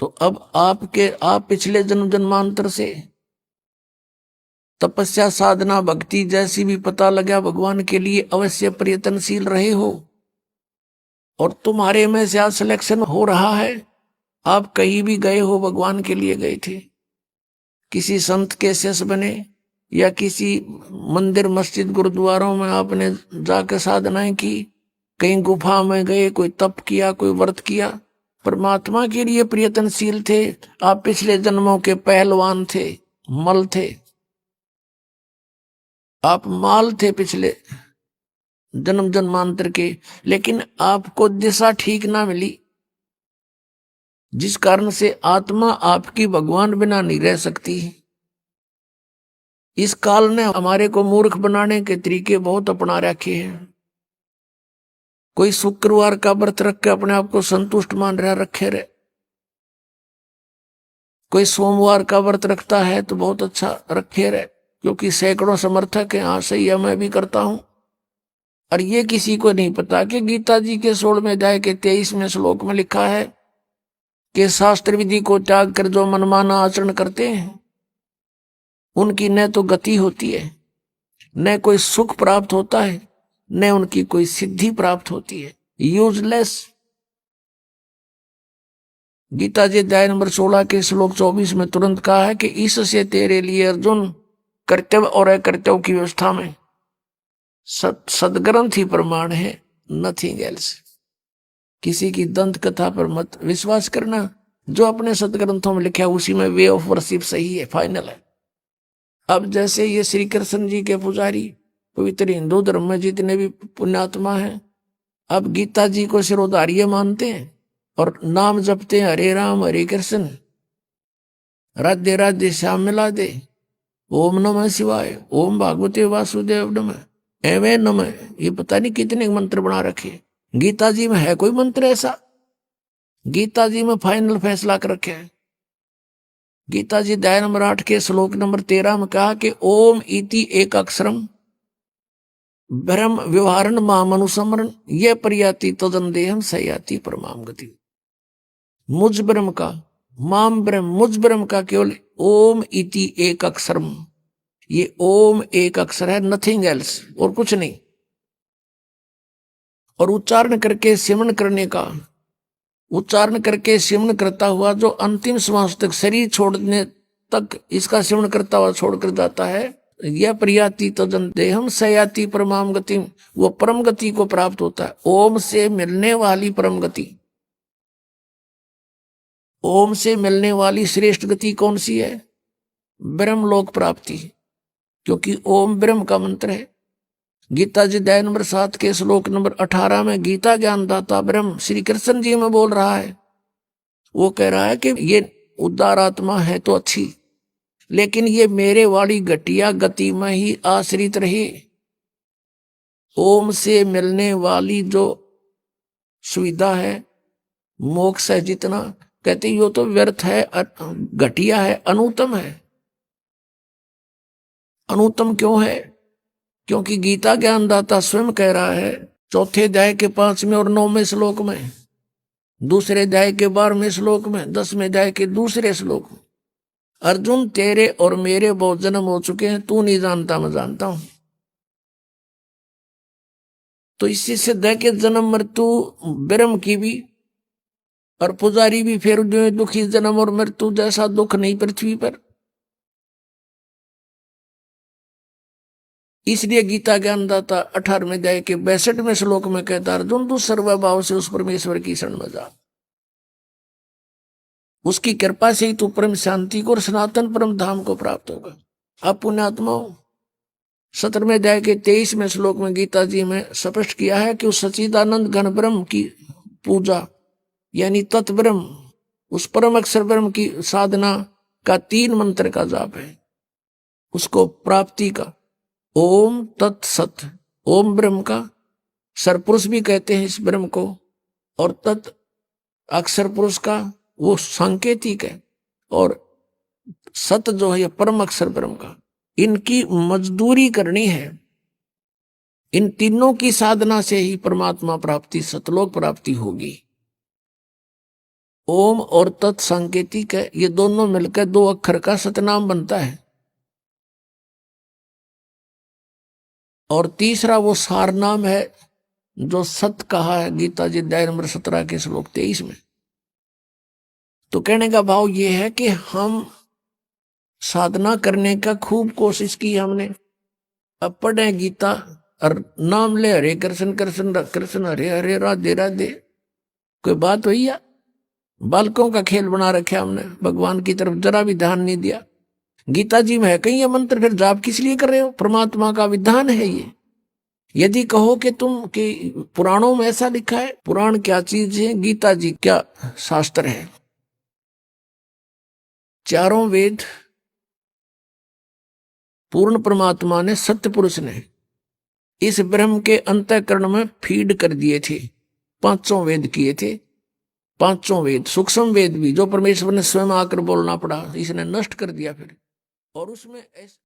तो अब आप पिछले जन्म जन्मांतर से तपस्या साधना भक्ति जैसी भी पता लगा भगवान के लिए अवश्य प्रयत्नशील रहे हो, और तुम्हारे में से आज सिलेक्शन हो रहा है। आप कहीं भी गए हो भगवान के लिए गए थे, किसी संत के शिष्य बने या किसी मंदिर मस्जिद गुरुद्वारों में आपने जाकर साधनाएं की, कहीं गुफा में गए, कोई तप किया, कोई व्रत किया, परमात्मा के लिए प्रयत्नशील थे। आप पिछले जन्मों के पहलवान थे, मल थे, आप माल थे पिछले जन्म जन्मांतर के, लेकिन आपको दिशा ठीक ना मिली, जिस कारण से आत्मा आपकी भगवान बिना नहीं रह सकती। इस काल ने हमारे को मूर्ख बनाने के तरीके बहुत अपना रखे हैं। कोई शुक्रवार का व्रत रख के अपने आप को संतुष्ट मान रहा रखे रहे, कोई सोमवार का व्रत रखता है तो बहुत अच्छा रखे रहे, क्योंकि सैकड़ों समर्थक हैं। हाँ सही है, मैं भी करता हूं। और ये किसी को नहीं पता कि गीता जी के 16वें अध्याय के 23वें श्लोक में लिखा है कि शास्त्र विधि को त्याग कर जो मनमाना आचरण करते हैं उनकी न तो गति होती है, न कोई सुख प्राप्त होता है, न उनकी कोई सिद्धि प्राप्त होती है। यूजलेस। गीता जी अध्याय नंबर 16 के श्लोक 24 में तुरंत कहा है कि इससे तेरे लिए अर्जुन कर्तव्य और अकर्तव्य की व्यवस्था में सदग्रंथ ही प्रमाण है, नथिंग एल्स। किसी की दंत कथा पर मत विश्वास करना, जो अपने सदग्रंथों में लिखा है उसी में वे ऑफ वर्शिप सही है, फाइनल है। अब जैसे ये श्री कृष्ण जी के पुजारी पवित्र हिंदू धर्म में जितने भी पुण्यात्मा हैं, अब गीता जी को सिरोधार्य मानते हैं और नाम जपते हैं हरे राम हरे कृष्ण राधे राधे श्याम मिला दे, ओम नमः शिवाय, ओम भागवते वासुदेव नमः, एवं नमः। ये पता नहीं कितने मंत्र बना रखे। गीता जी में है कोई मंत्र ऐसा? गीता जी में फाइनल फैसला कर रखे है। गीता जी अध्याय नंबर 8 के श्लोक नंबर 13 में कहा कि ओम इति एक अक्षरम ब्रह्म व्यवहारण मामनुसमरण ये परियाति तदंदेहम सयाति परमाम गति। मुझ ब्रह्म का, माम ब्रह्म, मुझ ब्रह्म का केवल ओम इति एक अक्षरम, ये ओम एक अक्षर है, नथिंग एल्स, और कुछ नहीं। और उच्चारण करके सिमरण करने का, उच्चारण करके सिमरण करता हुआ जो अंतिम श्वास तक, शरीर छोड़ने तक इसका सिमरण करता हुआ छोड़कर जाता है, यह प्रियाति तदन देहम सयाति परमाम गति, वो परम गति को प्राप्त होता है। ओम से मिलने वाली परम गति, ओम से मिलने वाली श्रेष्ठ गति कौन सी है? ब्रह्मलोक प्राप्ति, क्योंकि ओम ब्रह्म का मंत्र है। गीता जी अध्याय नंबर 7 के श्लोक नंबर 18 में गीता ज्ञानदाता ब्रह्म श्री कृष्ण जी में बोल रहा है। वो कह रहा है कि ये उदार आत्मा है तो अच्छी, लेकिन ये मेरे वाली घटिया गति में ही आश्रित रहे। ओम से मिलने वाली जो सुविधा है, मोक्ष है, जितना कहते यो तो व्यर्थ है, घटिया है, अनुत्तम है। अनुत्तम क्यों है? क्योंकि गीता ज्ञानदाता स्वयं कह रहा है 4 अध्याय के 5वें और 9वें श्लोक में, 2 अध्याय के 12वें श्लोक में, 10वें अध्याय के 2 श्लोक में, अर्जुन तेरे और मेरे बहुत जन्म हो चुके हैं, तू नहीं जानता मैं जानता हूं। तो इससे सिद्ध है कि जन्म मृत्यु ब्रह्म की भी, और पुजारी भी फिर जो दुखी जन्म और मृत्यु जैसा दुख नहीं पृथ्वी पर। इसलिए गीता ज्ञानदाता 18वें अध्याय के 62वें श्लोक में कहता अर्जुन तू सर्वभाव से उस परमेश्वर की शरण में जा, उसकी कृपा से ही तू परम शांति को और सनातन परम धाम को प्राप्त होगा। अब पुण्यात्माओं 17वें अध्याय के 23वें श्लोक में गीता जी में स्पष्ट किया है कि उस सच्चिदानंद घन ब्रह्म की पूजा यानी तत्ब्रह्म, उस परम अक्षर ब्रह्म की साधना का 3 मंत्र का जाप है, उसको प्राप्ति का। ओम तत्सत, ओम ब्रह्म का सरपुरुष भी कहते हैं इस ब्रह्म को, और तत् अक्षर पुरुष का वो सांकेतिक है, और सत जो है परम अक्षर ब्रह्म का। इनकी मजदूरी करनी है। इन तीनों की साधना से ही परमात्मा प्राप्ति, सतलोक प्राप्ति होगी। ओम और तत् सांकेतिक है, ये दोनों मिलकर 2 अक्षर का सतनाम बनता है। और तीसरा वो सार नाम है जो सत कहा है गीता जी अध्याय नंबर 17 के श्लोक 23 में। तो कहने का भाव ये है कि हम साधना करने का खूब कोशिश की हमने, अब पढ़े गीता और नाम ले हरे कृष्ण कृष्ण कृष्ण हरे हरे राधे राधे, कोई बात हुई या? बालकों का खेल बना रखे हमने, भगवान की तरफ जरा भी ध्यान नहीं दिया। गीता जी में है कहीं ये मंत्र, फिर जाप किस लिए कर रहे हो? परमात्मा का विधान है ये। यदि कहो कि तुम कि पुराणों में ऐसा लिखा है, पुराण क्या चीज है, गीता जी क्या शास्त्र है। चारों वेद पूर्ण परमात्मा ने, सत्य पुरुष ने इस ब्रह्म के अंतःकरण में फीड कर दिए थे। 500 वेद किए थे, 500 वेद, सूक्ष्म वेद भी जो परमेश्वर ने स्वयं आकर बोलना पड़ा, इसने नष्ट कर दिया फिर। और उसमें